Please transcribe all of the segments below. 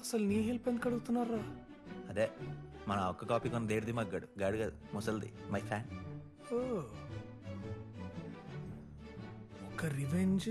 అసలు నీ హెల్ప్ ఎందుకు అడుగుతున్నారా? అదే మన ఒక్క కాపీ కొన్న దేడిది మగ్గాడు గాడు కాదు ముసలిది మై ఫ్యాన్. ఓ, ఒక రివెంజ్,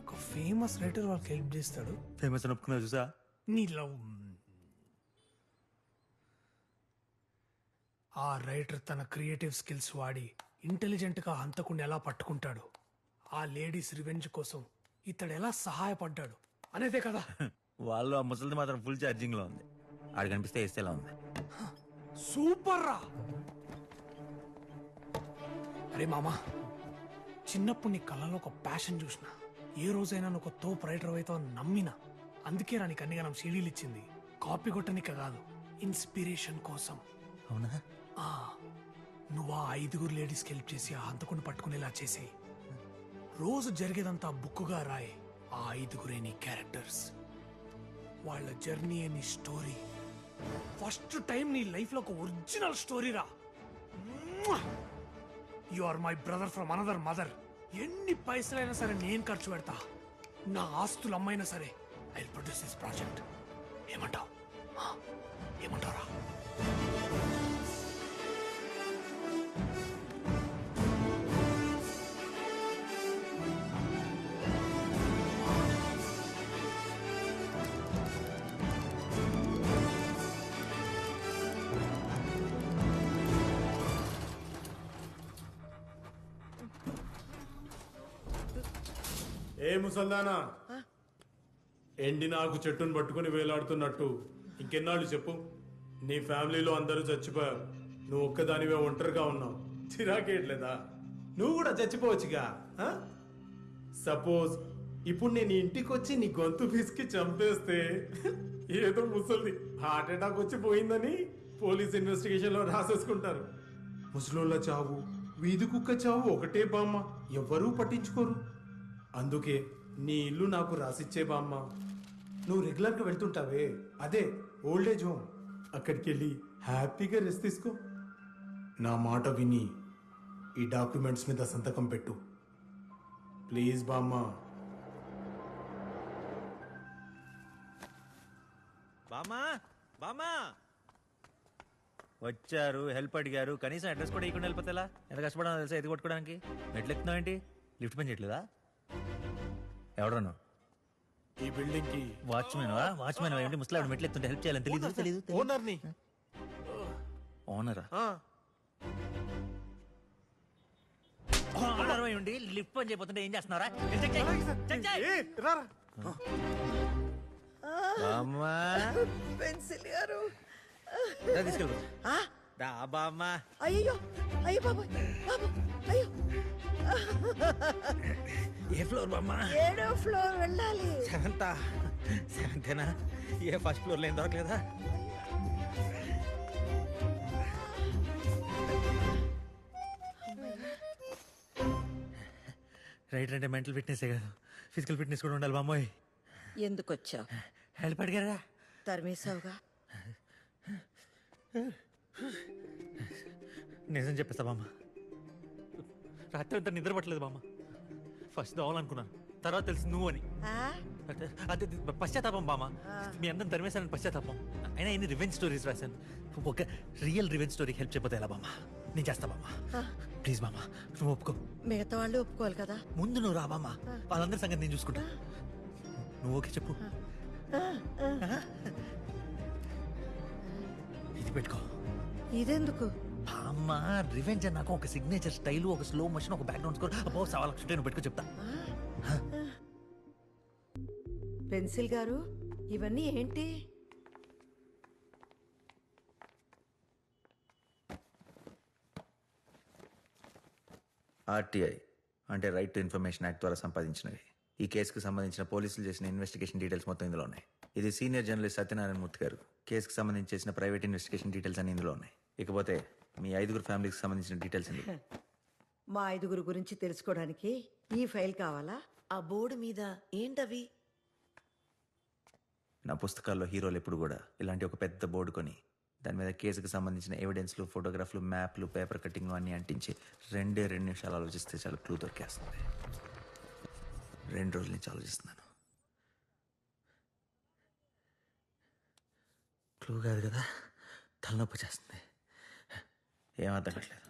ఒక ఫేమస్ రైటర్ వాళ్ళకి హెల్ప్ చేస్తాడు. ఫేమస్ అని ఒప్పుకున్నా చూసా. నీ లవ్. ఆ రైటర్ తన క్రియేటివ్ స్కిల్స్ వాడి ఇంటెలిజెంట్ గా హంతకుండా ఎలా పట్టుకుంటాడు, ఆ లేడీస్ రివెంజ్ కోసం ఇతడు ఎలా సహాయపడ్డాడు అనేదే కదా. వాళ్ళు ఆ ముసలిది మాత్రం ఫుల్ ఛార్జింగ్ లో ఉంది. ఆడు కనిపిస్తే వేస్తేలా ఉంది. సూపర్ రా. అరే మామా, చిన్నప్పుడు నీ కళ్ళలో ఒక ప్యాషన్ చూసిన, ఏ రోజైనా నువ్వు ఒక తోపు రైటర్ అవుతావు అని నమ్మినా. అందుకే రా నీకు అన్నిగా సీడీలు ఇచ్చింది. కాపీ కొట్టనిక కాదు, ఇన్స్పిరేషన్ కోసం. అవునా? నువ్వు ఆ 5 లేడీస్కి హెల్ప్ చేసి ఆ హంతకుండా పట్టుకునేలా చేసి రోజు జరిగేదంతా బుక్కుగా రాయి. ఆ 5 నీ క్యారెక్టర్స్, వాళ్ళ జర్నీ నీ స్టోరీ. ఫస్ట్ టైం నీ లైఫ్ లో ఒక ఒరిజినల్ స్టోరీ రా. You are my brother from another mother. ఎన్ని పైసలైనా సరే నేను ఖర్చు పెడతా. నా ఆస్తులు అమ్మైనా సరే I will produce this project. ఏమంటావు? ఏమంటావురా? ఏ ముసల్దానా, ఎండినాకు చెట్టును పట్టుకుని వేలాడుతున్నట్టు ఇంకెన్నాళ్ళు చెప్పు. నీ ఫ్యామిలీలో అందరూ చచ్చిపోయారు, నువ్వు ఒక్కదానివే ఒంటరిగా ఉన్నావు. చిరాకేయట్లేదా? నువ్వు కూడా చచ్చిపోవచ్చుగా. సపోజ్ ఇప్పుడు నేను ఇంటికి వచ్చి నీ గొంతు పిసికి చంపేస్తే ఏదో ముసలిది హార్ట్ అటాక్ వచ్చి పోయిందని పోలీస్ ఇన్వెస్టిగేషన్ లో రాసేసుకుంటారు. ముసలోళ్ళ చావు, వీధి కుక్క చావు ఒకటే బామ్మ, ఎవ్వరూ పట్టించుకోరు. అందుకే నీ ఇల్లు నాకు రాసిచ్చే బామ్మ. నువ్వు రెగ్యులర్గా వెళ్తుంటావే, అదే ఓల్డేజ్ హోమ్. అక్కడికి వెళ్ళి హ్యాపీగా రెస్ట్ తీసుకో. నా మాట విని ఈ డాక్యుమెంట్స్ మీద సంతకం పెట్టు ప్లీజ్ బామ్మ. బామ్మా బామ్మా వచ్చారు, హెల్ప్ అడిగారు, కనీసం అడ్రస్ కూడా ఇవ్వకుండా వెళ్ళిపోతే ఎలా? ఎంత కష్టపడాలో తెలుసా ఎది కొట్టుకోవడానికి? మెట్లు ఎక్కుతున్నావు ఏంటి? లిఫ్ట్ పని చేయట్లేదా? ఎవడను? ఈ బిల్డింగ్ కి వాచ్మెన్ వాచ్మెన్ ఏంటి? ముసలాడు మెట్లు ఎత్తుంటే హెల్ప్ చేయాలని తెలీదు? తెలీదు. ఓనర్ని. ఓనరా? ఓనర్ ఉండి లిఫ్ట్ పని చేయబోతుంటే ఏం చేస్తున్నారా? పెన్సిల్ గారు తీసుకెళ్ళి దా బామ్మా. అయ్యో అయ్యో బాబు బాబు అయ్యో. ఏ ఫ్లోర్ బామ్మా? 7వ ఫ్లోర్ వెళ్ళాలి. సెవెంతేనా? ఏ ఫస్ట్ ఫ్లోర్ లో ఏం దొరకలేదా? రైట్ అంటే మెంటల్ ఫిట్నెస్ కాదు, ఫిజికల్ ఫిట్నెస్ కూడా ఉండాలి బామ్మోయ్. ఎందుకు వచ్చావు? హెల్ప్ అడిగారా? తరిమేశావుగా. నిజం చెప్పేస్తా బామ్మ, రాత్రి అంతా నిద్ర పట్టలేదు బామ్మ. ఫస్ట్ దోవాలనుకున్నాను, తర్వాత తెలిసి నువ్వు అని. అదే పశ్చాత్తాపం బామ్మ, మీ అందరం తరిమేశానని పశ్చాత్తాపం. అయినా ఎన్ని రివెంజ్ స్టోరీస్ రాశాను, ఒక రియల్ రివెంజ్ స్టోరీకి హెల్ప్ చెప్పతే ఎలా బామ్మ? నేను చేస్తా బామ్మ, ప్లీజ్ బామ్మ నువ్వు ఒప్పుకో. మిగతా వాళ్ళు ఒప్పుకోవాలి కదా. ముందు నువ్వు రా బామ్మ, వాళ్ళందరి సంగతి నేను చూసుకుంటా. నువ్వు ఓకే చెప్పు. ఇది పెట్టుకో. ఇదెందుకు? అమ్మ రివెంజ్ నాకు ఒక సిగ్నేచర్ స్టైల్, ఒక స్లో మోషన్, ఒక బ్యాక్గ్రౌండ్ స్కోర్. అబ్బో 1,00,000 నువ్వు పెట్టుకో చెప్తా. పెన్సిల్ గారు ఇవన్నీ ఏంటి? ఆర్టీఐ అంటే రైట్ టు ఇన్ఫర్మేషన్ యాక్ట్ ద్వారా సంపాదించినవి. ఈ కేసుకు సంబంధించిన పోలీసులు చేసిన ఇన్వెస్టిగేషన్ డీటెయిల్స్ మొత్తం ఇందులో ఉన్నాయి. ఇది సీనియర్ జర్నలిస్ట్ సత్యనారాయణ మూర్తి గారు కేసుకు సంబంధించి చేసిన ప్రైవేట్ ఇన్వెస్టిగేషన్ డీటెయిల్స్ అన్ని ఇందులో ఉన్నాయి. ఇకపోతే మీ 5 ఫ్యామిలీకి సంబంధించిన డీటెయిల్స్ ఇందులో. మా 5 గురించి తెలుసుకోవడానికి ఈ ఫైల్ కావాలా? ఆ బోర్డు మీద ఏంటవి? నా పుస్తకాల్లో హీరోలు ఎప్పుడు కూడా ఇలాంటి ఒక పెద్ద బోర్డు కొని దాని మీద కేసుకు సంబంధించిన ఎవిడెన్స్లు, ఫోటోగ్రాఫ్లు, మ్యాప్లు, పేపర్ కట్టింగ్లు అన్నీ అంటించి 2 నిమిషాలు ఆలోచిస్తే చాలా క్లూ దొరికేస్తుంది. 2 రోజుల నుంచి ఆలోచిస్తున్నాను. క్లూ కాదు కదా, తలనొప్పి చేస్తుంది. ఏం అర్థం కావట్లేదు.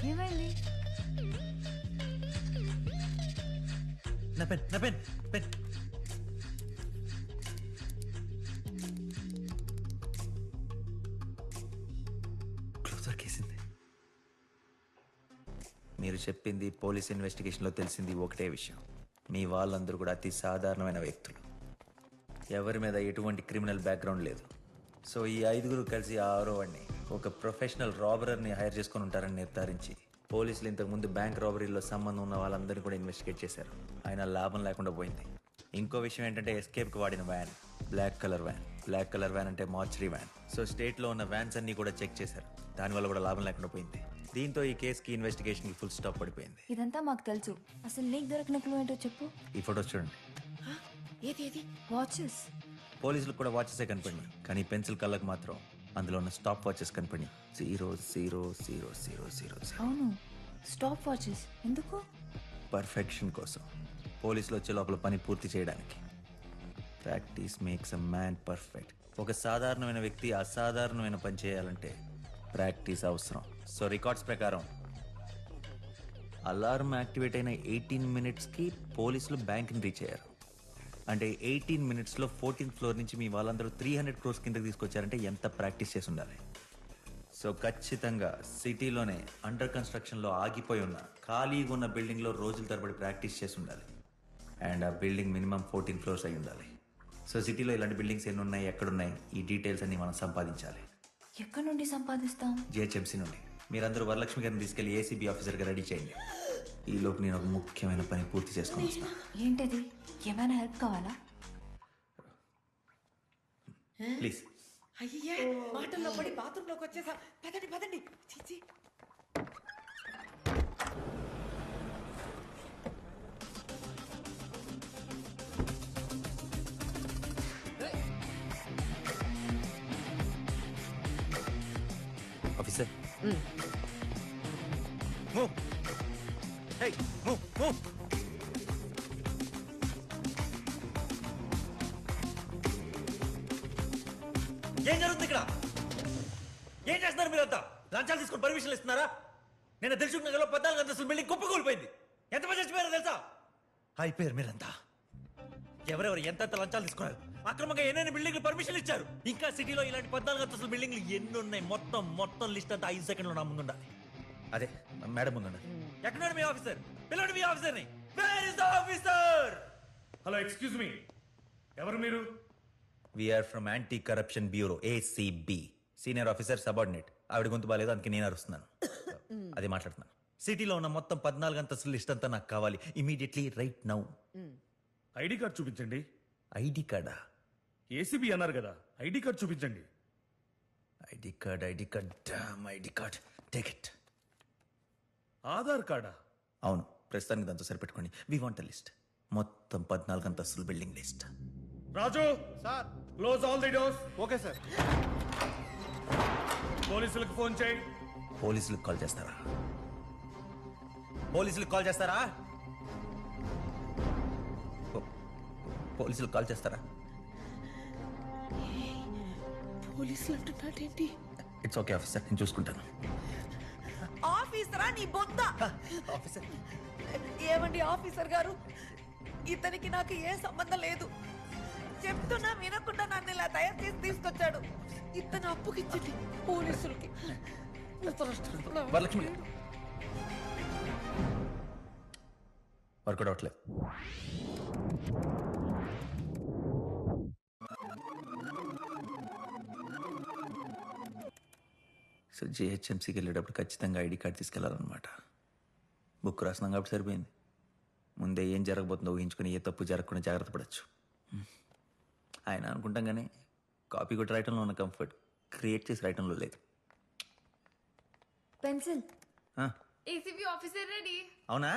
ఏమైంది? నా పెన్ నా పెన్ పెన్. క్లూ దొరికేసింది. మీరు చెప్పింది పోలీస్ ఇన్వెస్టిగేషన్లో తెలిసింది ఒకటే విషయం. మీ వాళ్ళందరూ కూడా అతి సాధారణమైన వ్యక్తులు, ఎవరి మీద ఎటువంటి క్రిమినల్ బ్యాక్గ్రౌండ్ లేదు. సో ఈ 5 కలిసి ఆ 6వాడిని ఒక ప్రొఫెషనల్ రాబరర్ని హైర్ చేసుకొని ఉంటారని నిర్ధారించి పోలీసులు ఇంతకుముందు బ్యాంక్ రాబరీలో సంబంధం ఉన్న వాళ్ళందరినీ కూడా ఇన్వెస్టిగేట్ చేశారు. అయినా లాభం లేకుండా పోయింది. ఇంకో విషయం ఏంటంటే ఎస్కేప్కి వాడిన van black colour van. Black colour van అంటే మార్చరీ వ్యాన్. సో స్టేట్లో ఉన్న వ్యాన్స్ అన్నీ కూడా చెక్ చేశారు. దానివల్ల కూడా లాభం లేకుండా పోయింది. దీంతో ఈ కేసుకి ఇన్వెస్టిగేషన్కి ఫుల్ స్టాప్ పడిపోయింది. ఇదంతా మాకు తెలుసు. అసలు నీకు దొరికిన క్లూ ఏంటో చెప్పు. ఈ ఫొటోస్ చూడండి. ఏది ఏది? వాచెస్. పోలీసులకు కూడా వాచెసే కనపడినాయి, కానీ పెన్సిల్ కళ్ళకు మాత్రం అందులో ఉన్న స్టాప్ వాచెస్ కనపడినాయి. 000000. అవును, స్టాప్ వాచెస్. ఎందుకు? పర్ఫెక్షన్ కోసం. పోలీసులు వచ్చే లోపల పని పూర్తి చేయడానికి. Practice makes a man perfect. ఒక సాధారణమైన వ్యక్తి అసాధారణమైన పని చేయాలంటే ప్రాక్టీస్ అవసరం. సో రికార్డ్స్ ప్రకారం అలారం యాక్టివేట్ అయిన 18 minutesకి పోలీసులు బ్యాంక్ని రీచ్ అయ్యారు. అంటే 18 minutesలో 14th floor నుంచి మీ వాళ్ళందరూ 300 crores కిందకి తీసుకొచ్చారంటే ఎంత ప్రాక్టీస్ చేసి ఉండాలి. సో ఖచ్చితంగా సిటీలోనే అండర్ కన్స్ట్రక్షన్లో ఆగిపోయి ఉన్న ఖాళీగా ఉన్న బిల్డింగ్లో రోజుల తరబడి ప్రాక్టీస్ చేసి ఉండాలి. అండ్ ఆ బిల్డింగ్ మినిమం 14 floors అయి ఉండాలి. సో సిటీలో ఇలాంటి బిల్డింగ్స్ ఎన్ని ఉన్నాయి, ఎక్కడున్నాయి, ఈ డీటెయిల్స్ అన్ని మనం సంపాదించాలి. ఎక్కడి నుండి సంపాదిస్తాం? జిహెచ్ఎంసీ నుండి. మీరందరూ వరలక్ష్మి గారిని తీసుకెళ్లి ఏసీబీ ఆఫీసర్గా రెడీ చేయండి. ఈలోపు నేను ఒక ముఖ్యమైన పని పూర్తి చేసుకొని వస్తాను. ఏంటది? ఏమైనా హెల్ప్ కావాలా? ప్లీజ్. అయ్యే మాటల్లో పడి బాత్రూంలోకి వచ్చేసా. పదండి పదండి. చిచి. Officer move. Hey move move. ఏం జరుగుతుంది ఇక్కడ? ఏం చేస్తున్నారు మీరంతా? లంచాలు తీసుకుని పర్మిషన్లు ఇస్తున్నారా? నేను తెలుసు నగర్లో 14 అంతస్తుల బిల్డింగ్ కుప్పకూలిపోయింది. ఎంతమంది చచ్చిపోయారో తెలుసా? అయిపోయారు మీరంతా. ఎవరెవరు ఎంతెంత లంచాలు తీసుకున్నారు, అక్రమంగా ఎన్నెన్ని బిల్డింగ్లు పర్మిషన్లు ఇచ్చారు. ఇంకా సిటీలో ఇలాంటి 14 అంతస్తుల బిల్డింగ్లు ఎన్ని ఉన్నాయి? మొత్తం లిస్ట్ అంతా 5 సెకండ్లో నా ముందు ఉండాలి. అదే మేడం ముందు ఉండాలి. ఎక్కడున్నాడు మీ ఆఫీసర్? పిల్లడు మీ ఆఫీసర్ని. Where is the officer? Hello, excuse me, ఎవరు మీరు? We're from anti corruption bureau, ACB. Senior officer subordinate. ఆవిడ గొంతు బాలేదు, అందుకే నేను అరుస్తున్నాను. అది మాట్లాడుతున్నాను. సిటీలో ఉన్న మొత్తం 14 అంతస్తుల లిస్ట్ అంతా నాకు కావాలి immediately, right now. ID card చూపించండి. ఐడి కార్డా? ఏసీబీ అన్నారు కదా, ఐడి కార్డ్ చూపించండి. ID card damn ID card. Take it. Aadhaar కార్డా? అవును, ప్రస్తుతానికి దాంతో సరిపెట్టుకోండి. వి వాంట్ లిస్ట్, మొత్తం 14 అంతస్తుల building list. Raju sir, close all the doors. Okay sir. పోలీసులకు ఫోన్ చేయి. పోలీసులకు కాల్ చేస్తారా? పోలీసులకు కాల్ చేస్తారా? పోలీసులకు కాల్ చేస్తారా? పోలీసులు అంటున్నాడేంటి? ఇట్స్ ఓకే ఆఫీసర్, నేను చూసుకుంటాను. ఆఫీసరా నీ బొంద? ఆఫీసర్. ఏమండి ఆఫీసర్ గారు, ఇతనికి నాకు ఏ సంబంధం లేదు. చెప్తున్నా వినకుండా నన్ను ఇలా తయారు చేసి తీసుకొచ్చాడు. ఇతను అప్పుకిచ్చింది పోలీసులకి. వరలక్ష్మి వర్కౌట్ అవట్లేదు. సో జిహెచ్ఎంసీకి వెళ్ళేటప్పుడు ఖచ్చితంగా ఐడి కార్డ్ తీసుకెళ్లాలన్నమాట. బుక్ రాసినాం కాబట్టి సరిపోయింది. ముందే ఏం జరగబోతుందో ఊహించుకుని ఏ తప్పు జరగకుండా జాగ్రత్త పడచ్చు. ఆయన అనుకుంటాం కానీ కాపీ కొట్టి రాయటంలో ఉన్న కంఫర్ట్ క్రియేట్ చేసి రాయటంలో లేదు. పెన్సిల్. ACB officer ready. అవునా?